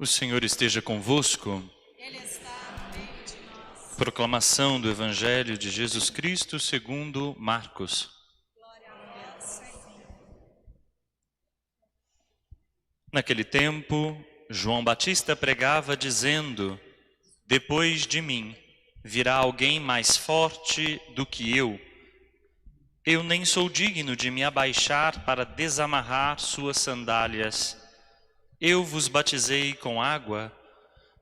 O Senhor esteja convosco. Ele está no meio de nós. Proclamação do Evangelho de Jesus Cristo segundo Marcos. Glória a vós, Senhor. Naquele tempo, João Batista pregava dizendo: Depois de mim virá alguém mais forte do que eu. Eu nem sou digno de me abaixar para desamarrar suas sandálias. Eu vos batizei com água,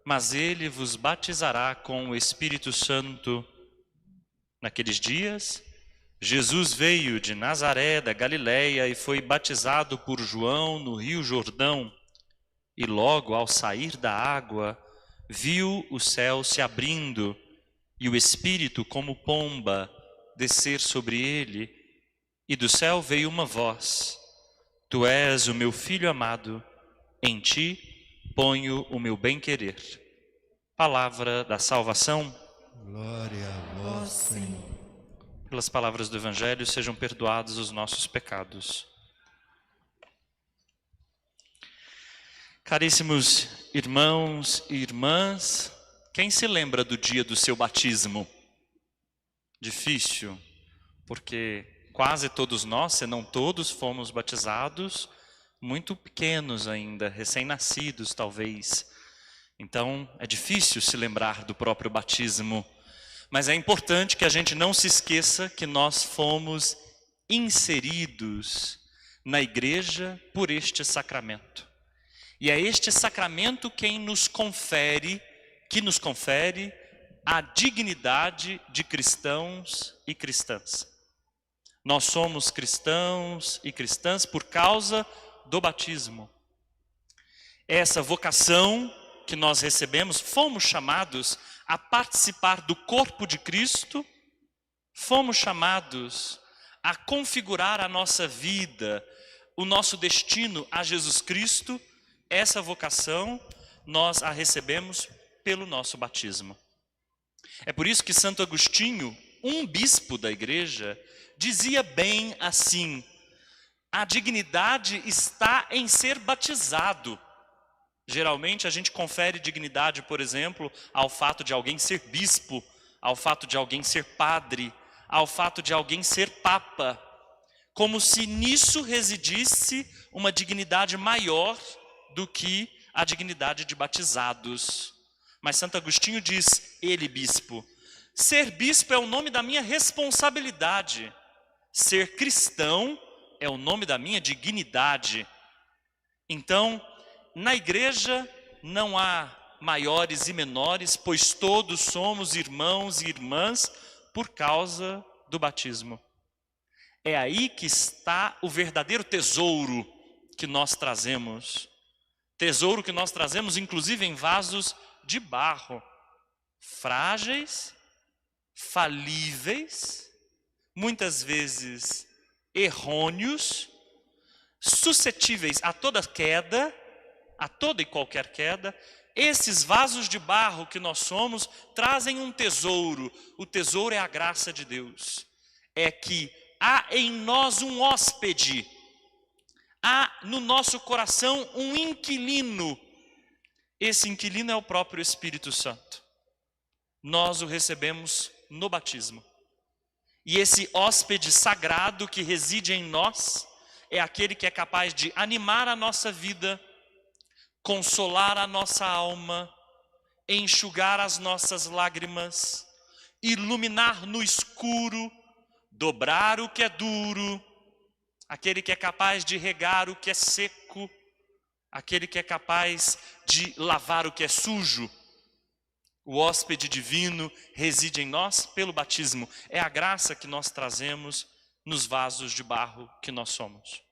mas ele vos batizará com o Espírito Santo. Naqueles dias, Jesus veio de Nazaré da Galileia e foi batizado por João no Rio Jordão. E logo ao sair da água, viu o céu se abrindo e o Espírito como pomba descer sobre ele. E do céu veio uma voz: Tu és o meu Filho amado, em ti ponho o meu bem-querer. Palavra da salvação. Glória a vós, Senhor. Pelas palavras do Evangelho sejam perdoados os nossos pecados. Caríssimos irmãos e irmãs, quem se lembra do dia do seu batismo? Difícil, porque quase todos nós, se não todos, fomos batizados muito pequenos ainda, recém-nascidos talvez. Então é difícil se lembrar do próprio batismo. Mas é importante que a gente não se esqueça que nós fomos inseridos na igreja por este sacramento. E é este sacramento que nos confere a dignidade de cristãos e cristãs. Nós somos cristãos e cristãs por causa do batismo. Essa vocação que nós recebemos, fomos chamados a participar do corpo de Cristo, fomos chamados a configurar a nossa vida, o nosso destino a Jesus Cristo. Essa vocação nós a recebemos pelo nosso batismo. É por isso que Santo Agostinho, um bispo da igreja, dizia bem assim: a dignidade está em ser batizado. Geralmente a gente confere dignidade, por exemplo, ao fato de alguém ser bispo, ao fato de alguém ser padre, ao fato de alguém ser papa, como se nisso residisse uma dignidade maior do que a dignidade de batizados. Mas Santo Agostinho diz, ele bispo, ser bispo é o nome da minha responsabilidade, ser cristão é o nome da minha dignidade. Então, na igreja não há maiores e menores, pois todos somos irmãos e irmãs por causa do batismo. É aí que está o verdadeiro tesouro que nós trazemos. Tesouro que nós trazemos inclusive em vasos de barro, frágeis, falíveis, muitas vezes errôneos, suscetíveis a toda queda, a toda e qualquer queda. Esses vasos de barro que nós somos trazem um tesouro. O tesouro é a graça de Deus. É que há em nós um hóspede, há no nosso coração um inquilino. Esse inquilino é o próprio Espírito Santo. Nós o recebemos no batismo. E esse hóspede sagrado que reside em nós é aquele que é capaz de animar a nossa vida, consolar a nossa alma, enxugar as nossas lágrimas, iluminar no escuro, dobrar o que é duro, aquele que é capaz de regar o que é seco, aquele que é capaz de lavar o que é sujo. O hóspede divino reside em nós pelo batismo. É a graça que nós trazemos nos vasos de barro que nós somos.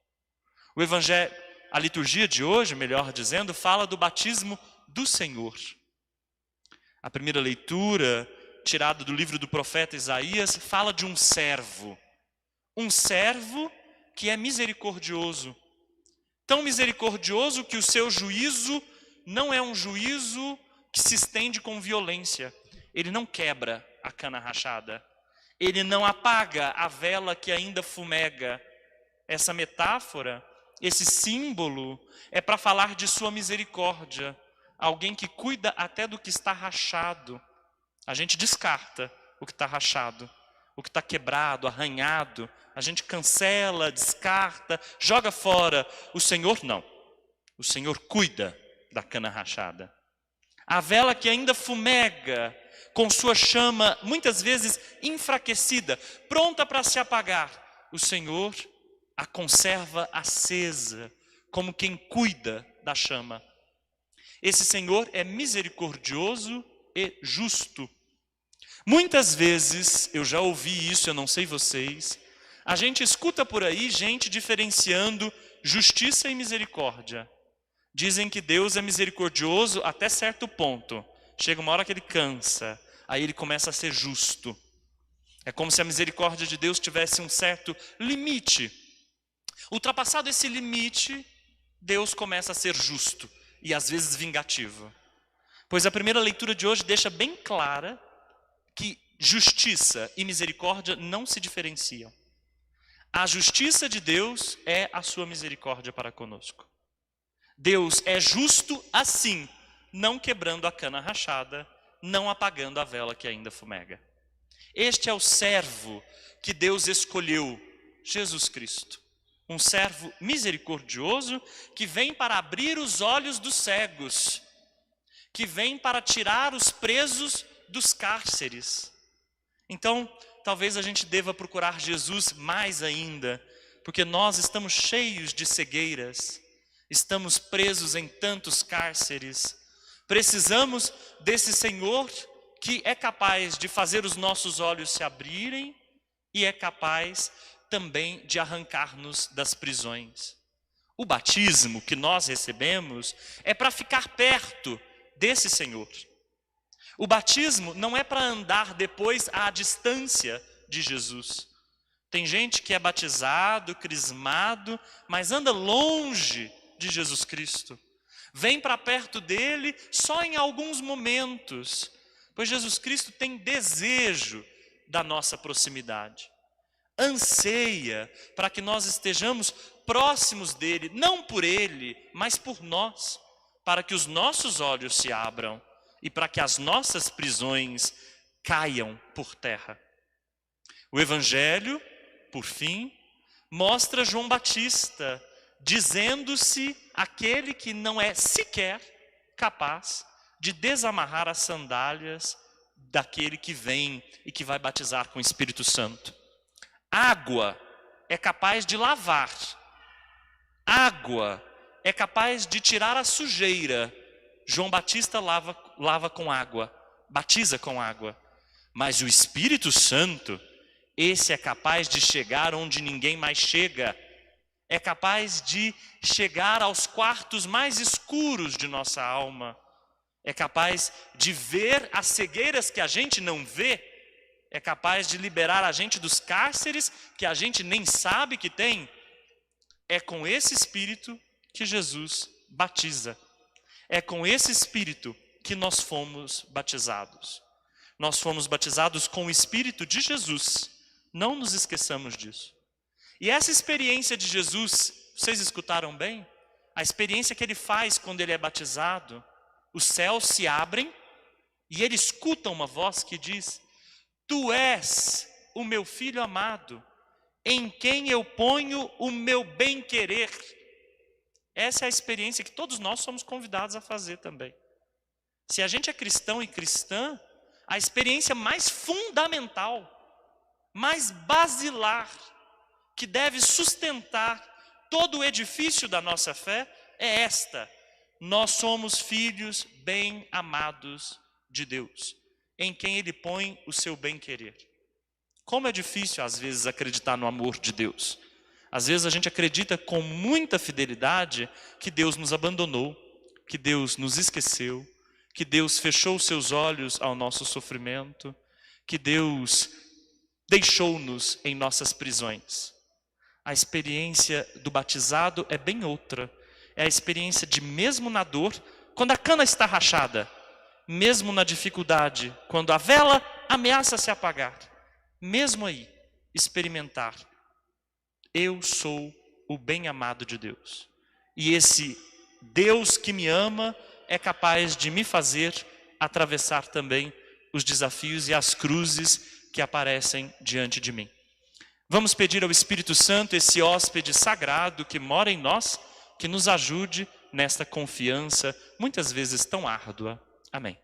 O Evangelho, a liturgia de hoje, melhor dizendo, fala do batismo do Senhor. A primeira leitura, tirada do livro do profeta Isaías, fala de um servo que é misericordioso. Tão misericordioso que o seu juízo não é um juízo que se estende com violência. Ele não quebra a cana rachada. Ele não apaga a vela que ainda fumega. Essa metáfora, esse símbolo, é para falar de sua misericórdia. alguém que cuida até do que está rachado. A gente descarta o que está rachado, o que está quebrado, arranhado. A gente cancela, descarta, joga fora. O Senhor não. O Senhor cuida da cana rachada. A vela que ainda fumega, com sua chama muitas vezes enfraquecida, pronta para se apagar, o Senhor a conserva acesa, como quem cuida da chama. Esse Senhor é misericordioso e justo. Muitas vezes, eu já ouvi isso, eu não sei vocês, a gente escuta por aí gente diferenciando justiça e misericórdia. Dizem que Deus é misericordioso até certo ponto. Chega uma hora que ele cansa, aí ele começa a ser justo. É como se a misericórdia de Deus tivesse um certo limite. Ultrapassado esse limite, Deus começa a ser justo e às vezes vingativo. Pois a primeira leitura de hoje deixa bem clara que justiça e misericórdia não se diferenciam. A justiça de Deus é a sua misericórdia para conosco. Deus é justo assim, não quebrando a cana rachada, não apagando a vela que ainda fumega. Este é o servo que Deus escolheu, Jesus Cristo. Um servo misericordioso que vem para abrir os olhos dos cegos, que vem para tirar os presos dos cárceres. Então, talvez a gente deva procurar Jesus mais ainda, porque nós estamos cheios de cegueiras, estamos presos em tantos cárceres. Precisamos desse Senhor que é capaz de fazer os nossos olhos se abrirem e é capaz também de arrancar-nos das prisões. O batismo que nós recebemos é para ficar perto desse Senhor. O batismo não é para andar depois à distância de Jesus. Tem gente que é batizado, crismado, mas anda longe de Jesus Cristo. Vem para perto dele só em alguns momentos, pois Jesus Cristo tem desejo da nossa proximidade. Anseia para que nós estejamos próximos dele, não por ele, mas por nós, para que os nossos olhos se abram e para que as nossas prisões caiam por terra. O Evangelho, por fim, mostra João Batista dizendo-se aquele que não é sequer capaz de desamarrar as sandálias daquele que vem e que vai batizar com o Espírito Santo. Água é capaz de lavar. Água é capaz de tirar a sujeira. João Batista lava com água, batiza com água. Mas o Espírito Santo, esse é capaz de chegar onde ninguém mais chega. É capaz de chegar aos quartos mais escuros de nossa alma. É capaz de ver as cegueiras que a gente não vê. É capaz de liberar a gente dos cárceres que a gente nem sabe que tem. É com esse Espírito que Jesus batiza. É com esse Espírito que nós fomos batizados. Nós fomos batizados com o Espírito de Jesus. Não nos esqueçamos disso. E essa experiência de Jesus, vocês escutaram bem? A experiência que ele faz quando ele é batizado, os céus se abrem e ele escuta uma voz que diz: Tu és o meu filho amado, em quem eu ponho o meu bem-querer. Essa é a experiência que todos nós somos convidados a fazer também. Se a gente é cristão e cristã, a experiência mais fundamental, mais basilar, que deve sustentar todo o edifício da nossa fé é esta: nós somos filhos bem amados de Deus, em quem Ele põe o seu bem-querer. Como é difícil às vezes acreditar no amor de Deus. Às vezes a gente acredita com muita fidelidade que Deus nos abandonou, que Deus nos esqueceu, que Deus fechou os seus olhos ao nosso sofrimento, que Deus deixou-nos em nossas prisões. A experiência do batizado é bem outra. É a experiência de, mesmo na dor, quando a cana está rachada, mesmo na dificuldade, quando a vela ameaça se apagar, mesmo aí, experimentar: eu sou o bem-amado de Deus. E esse Deus que me ama é capaz de me fazer atravessar também os desafios e as cruzes que aparecem diante de mim. Vamos pedir ao Espírito Santo, esse hóspede sagrado que mora em nós, que nos ajude nesta confiança, muitas vezes tão árdua. Amém.